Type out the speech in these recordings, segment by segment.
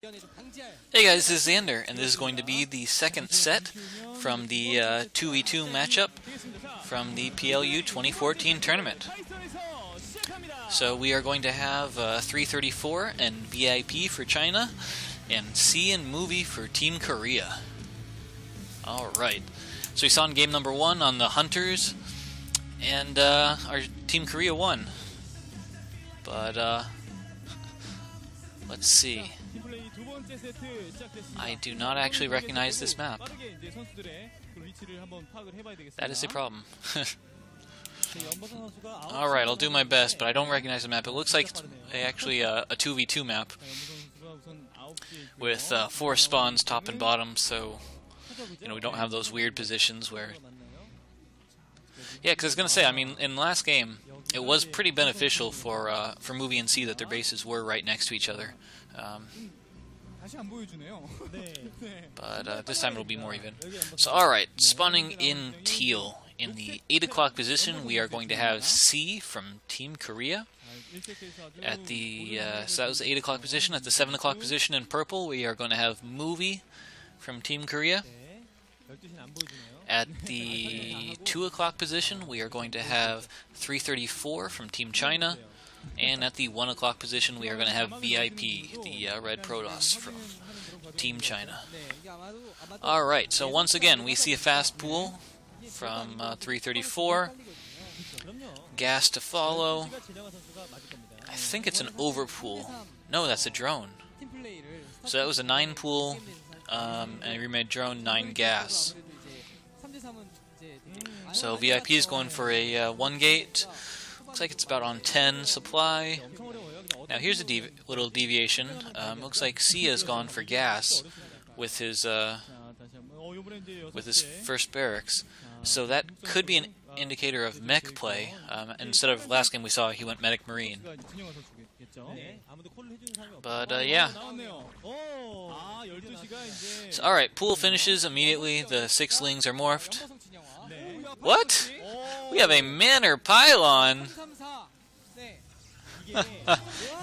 Hey guys, this is TheEnder, and this is going to be the second set from the 2v2 matchup from the PLU 2014 tournament. So we are going to have 334 and VIP for China, and C and Movie for Team Korea. Alright, so we saw in game number 1 on the Hunters, and our Team Korea won. But, let's see. I do not actually recognize this map. That is a problem. Alright, I'll do my best, but I don't recognize the map. It looks like it's actually a 2v2 map with 4 spawns top and bottom, so we don't have those weird positions where... Yeah, because I was going to say, I mean, in the last game, it was pretty beneficial for Movie and C that their bases were right next to each other. But this time it'll be more even. So alright, spawning in teal. In the 8 o'clock position, we are going to have C from Team Korea. At the so that was the 8 o'clock position. At the 7 o'clock position in purple, we are going to have Movie from Team Korea. At the 2 o'clock position, we are going to have 334 from Team China. And at the 1 o'clock position, we are going to have VIP, the Red Protoss from Team China. Alright, so once again, we see a fast pool from 334. Gas to follow. I think it's an overpool. No, that's a drone. So that was a 9 pool, and a remade drone, 9 gas. So VIP is going for a 1 gate. Looks like it's about on 10 supply. Now here's a little deviation. Looks like C has gone for gas with his first barracks. So that could be an indicator of mech play. Instead of last game we saw he went medic marine. But yeah. So, alright, pool finishes immediately. The 6 lings are morphed. What? We have a Manor Pylon.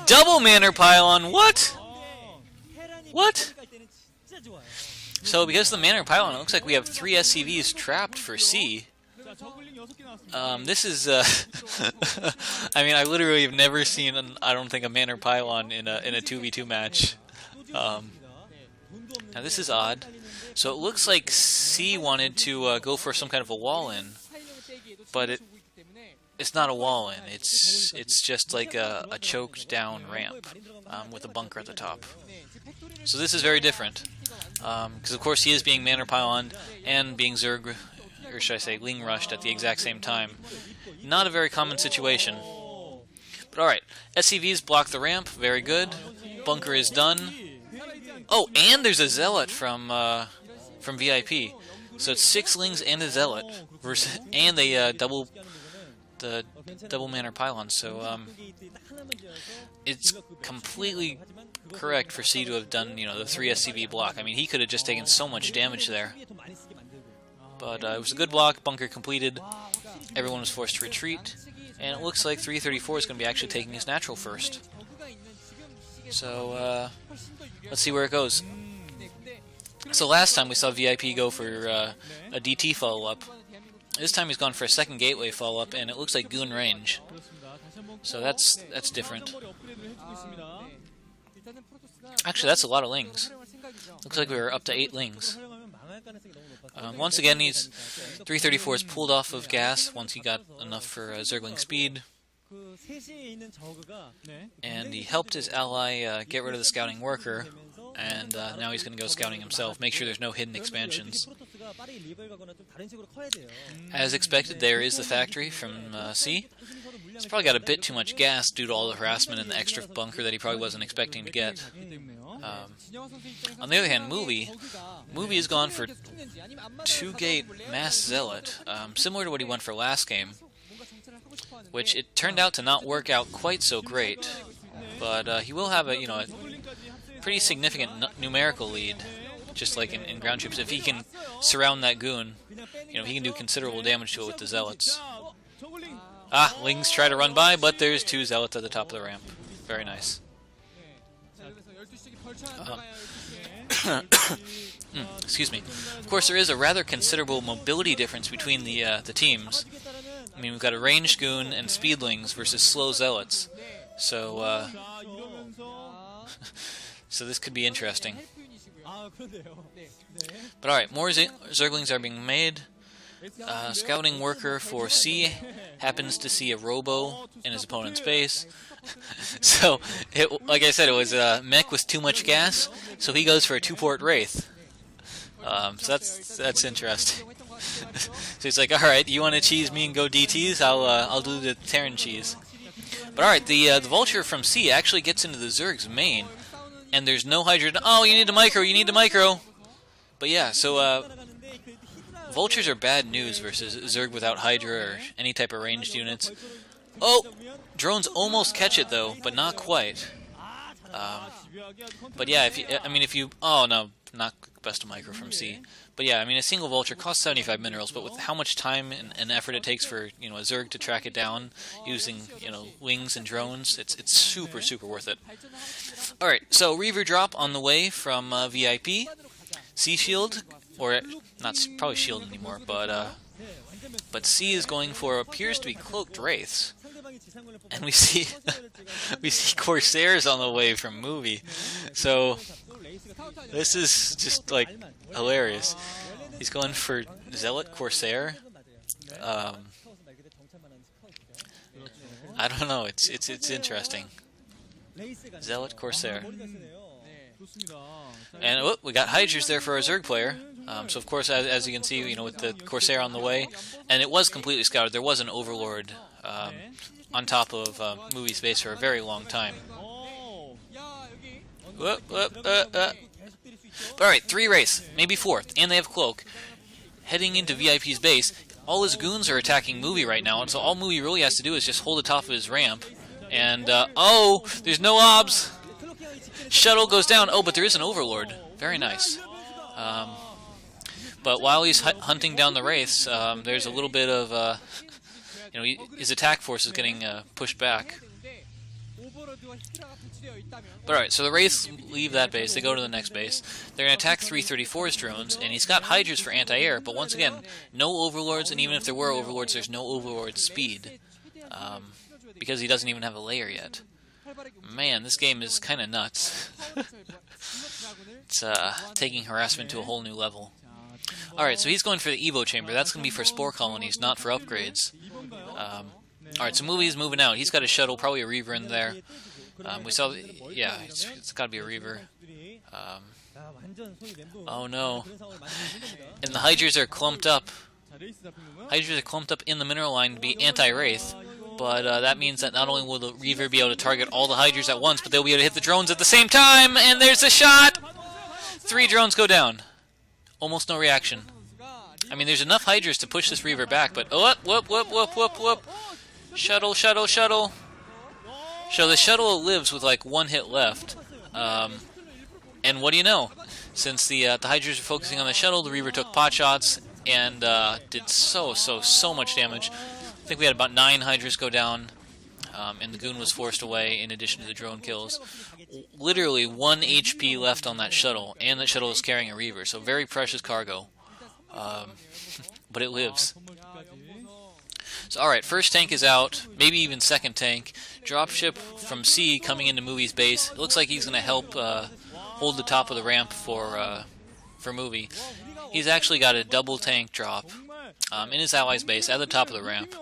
Double Manor Pylon. What? What? So because of the Manor Pylon, it looks like we have 3 SCVs trapped for C. This is I mean, I literally have never seen I don't think a Manor Pylon in a 2v2 match. Now this is odd. So it looks like C wanted to go for some kind of a wall-in, but it's not a wall-in. It's just like a choked down ramp with a bunker at the top. So this is very different, because of course he is being Manor Pylon and being Zerg, or should I say Ling rushed at the exact same time. Not a very common situation. But alright, SCVs block the ramp, very good. Bunker is done. Oh, and there's a Zealot from VIP. So it's 6 lings and a Zealot, versus, and they double Manor Pylon. So it's completely correct for C to have done the 3 SCV block. I mean, he could have just taken so much damage there. But it was a good block. Bunker completed. Everyone was forced to retreat, and it looks like 334 is going to be actually taking his natural first. So let's see where it goes. So last time we saw VIP go for a DT follow-up. This time he's gone for a second gateway follow-up, and it looks like goon range. So that's different. Actually, that's a lot of lings. Looks like we were up to 8 lings. Once again, 334 is pulled off of gas once he got enough for Zergling speed. And he helped his ally get rid of the scouting worker, and now he's going to go scouting himself, make sure there's no hidden expansions. As expected, there is the factory from C. He's probably got a bit too much gas due to all the harassment and the extra bunker that he probably wasn't expecting to get. On the other hand, Movie has gone for 2-gate Mass Zealot, similar to what he went for last game, which it turned out to not work out quite so great, but he will have a pretty significant numerical lead, just like in ground troops. If he can surround that goon, he can do considerable damage to it with the Zealots. Ah, Lings try to run by, but there's 2 Zealots at the top of the ramp. Very nice. Excuse me. Of course, there is a rather considerable mobility difference between the teams. I mean, we've got a ranged goon and speedlings versus slow zealots. So, so this could be interesting. But alright, more Zerglings are being made. Scouting worker for C happens to see a robo in his opponent's base. So, like I said, it was a mech with too much gas, so he goes for a 2-port Wraith. So that's interesting. So he's like, alright, you want to cheese me and go DTs? I'll do the Terran cheese. But alright, the Vulture from C actually gets into the Zerg's main, and there's no Hydra. Oh, you need to micro, But yeah, so Vultures are bad news versus Zerg without Hydra or any type of ranged units. Oh! Drones almost catch it though, but not quite. But yeah, if you oh no, not best of micro from C. But yeah, I mean a single Vulture costs 75 minerals, but with how much time and effort it takes for a Zerg to track it down using wings and drones, it's super super worth it. All right, so Reaver drop on the way from VIP, C shield, or not probably shield anymore, but C is going for appears to be cloaked wraiths. And we see Corsairs on the way from movie. So this is just like hilarious. He's going for Zealot Corsair. I don't know, it's interesting. Zealot Corsair. And we got Hydras there for our Zerg player. So of course, as you can see, with the Corsair on the way, and it was completely scouted. There was an Overlord on top of movie space for a very long time. Alright, 3 Wraiths, maybe 4th, and they have Cloak. Heading into VIP's base, all his goons are attacking Movie right now, and so all Movie really has to do is just hold the top of his ramp. And, oh, there's no obs! Shuttle goes down. Oh, but there is an Overlord. Very nice. But while he's hunting down the Wraiths, there's a little bit of, his attack force is getting pushed back. But alright, so the Wraiths leave that base, they go to the next base. They're going to attack 334's drones, and he's got Hydras for anti-air, but once again, no Overlords, and even if there were Overlords, there's no Overlord speed. Because he doesn't even have a layer yet. Man, this game is kind of nuts. It's taking harassment to a whole new level. Alright, so he's going for the Evo Chamber. That's going to be for Spore Colonies, not for upgrades. Alright, so Movie's moving out. He's got a shuttle, probably a Reaver in there. We saw, yeah, it's got to be a Reaver. Oh no. And the Hydras are clumped up. Hydras are clumped up in the mineral line to be anti-Wraith. But that means that not only will the Reaver be able to target all the Hydras at once, but they'll be able to hit the drones at the same time! And there's a shot! 3 drones go down. Almost no reaction. I mean, there's enough Hydras to push this Reaver back, but... Oh, whoop. Shuttle. So the shuttle lives with like 1 hit left. And what do you know? Since the Hydras are focusing on the shuttle, the Reaver took pot shots and did so much damage. I think we had about 9 Hydras go down, and the Goon was forced away in addition to the drone kills. Literally 1 HP left on that shuttle, and that shuttle is carrying a Reaver, so very precious cargo. But it lives. So alright, first tank is out, maybe even second tank. Dropship from C coming into Movie's base. It looks like he's going to help hold the top of the ramp for Movie. He's actually got a double tank drop in his ally's base at the top of the ramp.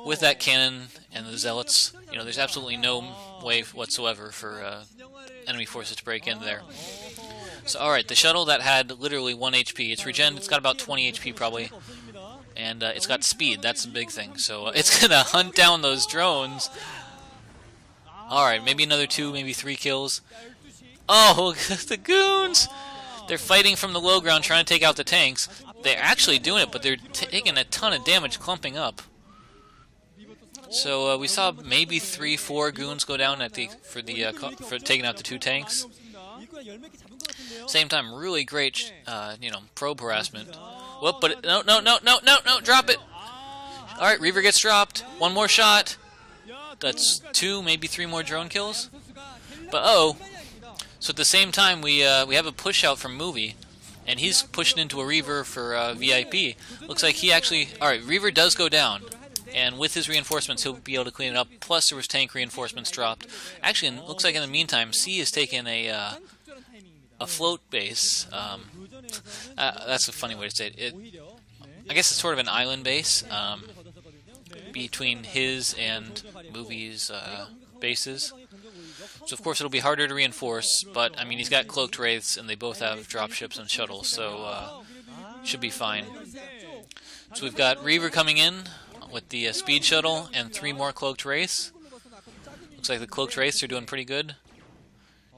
With that cannon and the Zealots, there's absolutely no way whatsoever for enemy forces to break in there. So alright, the shuttle that had literally 1 HP, it's regen, it's got about 20 HP probably. And it's got speed, that's the big thing. So it's going to hunt down those drones. Alright, maybe another 2, maybe 3 kills. Oh, the Goons! They're fighting from the low ground trying to take out the tanks. They're actually doing it, but they're taking a ton of damage clumping up. So we saw maybe 3-4 Goons go down for taking out the 2 tanks. Same time, really great, probe harassment. Whoop, but no, drop it. All right, Reaver gets dropped. 1 more shot. That's 2, maybe 3 more drone kills. But So at the same time, we have a push out from Movie, and he's pushing into a Reaver for VIP. Looks like he actually... Alright, Reaver does go down, and with his reinforcements, he'll be able to clean it up. Plus, there was tank reinforcements dropped. Actually, it looks like in the meantime, C has taken a float base. That's a funny way to say it. I guess it's sort of an island base between his and Movie's bases. So of course it'll be harder to reinforce, but I mean he's got cloaked wraiths and they both have dropships and shuttles, so should be fine. So we've got Reaver coming in with the speed shuttle and 3 more cloaked wraiths. Looks like the cloaked wraiths are doing pretty good,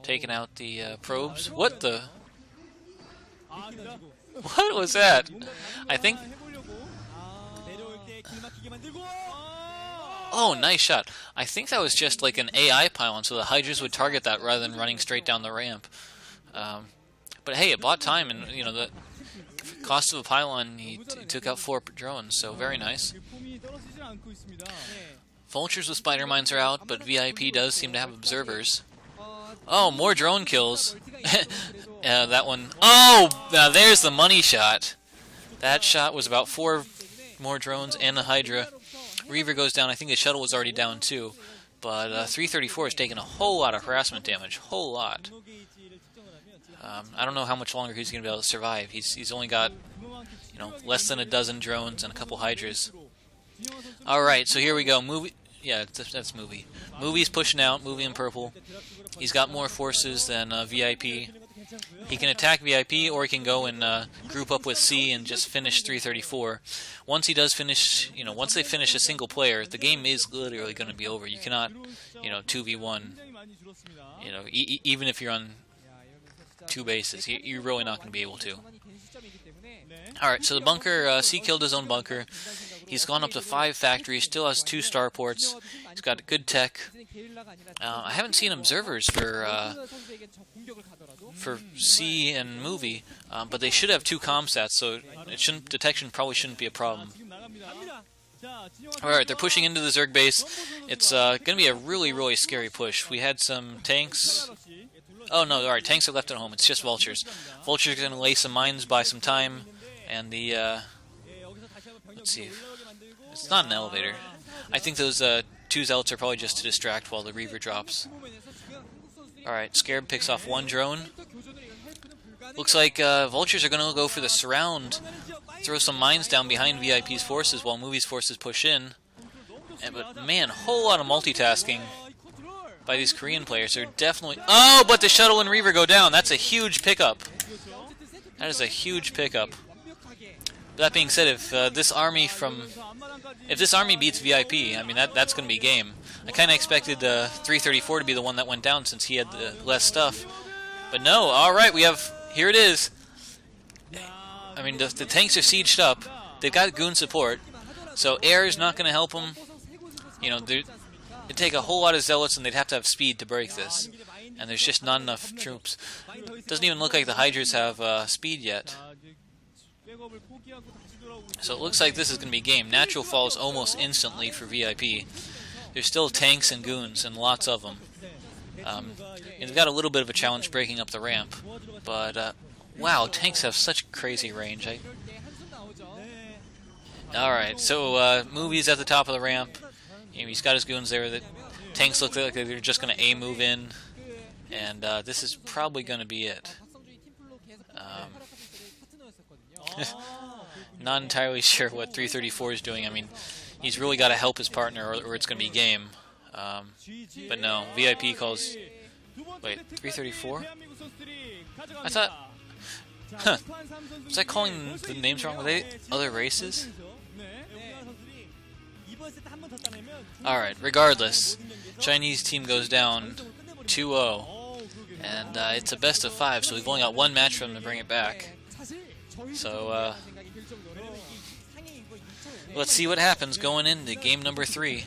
taking out the probes. What the? What was that? I think... Oh, nice shot. I think that was just like an AI pylon, so the Hydras would target that rather than running straight down the ramp. But hey, it bought time, and you know the cost of a pylon, he took out 4 drones, so very nice. Vultures with spider mines are out, but VIP does seem to have observers. Oh, more drone kills. That one. Oh, now there's the money shot. That shot was about 4 more drones and a Hydra. Reaver goes down. I think the shuttle was already down too. But 334 has taken a whole lot of harassment damage. Whole lot. I don't know how much longer he's going to be able to survive. He's only got, you know, less than a dozen drones and a couple Hydras. Alright, so here we go. Movie. Yeah, that's Movie. Movie's pushing out. Movie in purple. He's got more forces than VIP. He can attack VIP, or he can go and group up with C and just finish 334. Once he does finish, you know, once they finish a single player, the game is literally going to be over. You cannot, you know, 2v1. You know, even if you're on 2 bases, you're really not going to be able to. Alright, so the bunker, C killed his own bunker. He's gone up to 5 factories, still has 2 starports. He's got good tech. I haven't seen observers for C and Movie, but they should have 2 comsats, so detection probably shouldn't be a problem. Alright, they're pushing into the Zerg base. It's going to be a really, really scary push. We had some tanks. Oh no, alright, tanks are left at home. It's just vultures. Vultures are going to lay some mines, buy some time, and the, let's see. It's not an elevator. I think those 2 zealots are probably just to distract while the Reaver drops. Alright, Scarab picks off 1 drone. Looks like vultures are going to go for the surround. Throw some mines down behind VIP's forces while Movie's forces push in. But man, whole lot of multitasking by these Korean players. They're definitely... Oh, but the shuttle and Reaver go down. That's a huge pickup. That is a huge pickup. That being said, if this army beats VIP, I mean that's going to be game. I kind of expected 334 to be the one that went down since he had the less stuff, but no. All right, here it is. I mean the tanks are sieged up. They've got goon support, so air is not going to help them. You know, it'd take a whole lot of zealots, and they'd have to have speed to break this, and there's just not enough troops. Doesn't even look like the Hydras have speed yet. So it looks like this is going to be game. Natural falls almost instantly for VIP. There's still tanks and goons, and lots of them. And they've got a little bit of a challenge breaking up the ramp. But, wow, tanks have such crazy range. Alright, so Movie's at the top of the ramp. You know, he's got his goons there. The tanks look like they're just going to A-move in. And this is probably going to be it. Not entirely sure what 334 is doing. I mean, he's really got to help his partner or it's going to be game. But no, VIP calls... Wait, 334? I thought... Huh. Was I calling the names wrong? Were they other races? Alright, regardless, Chinese team goes down 2-0. And it's a best of 5, so we've only got 1 match for them to bring it back. So, let's see what happens going into game number 3.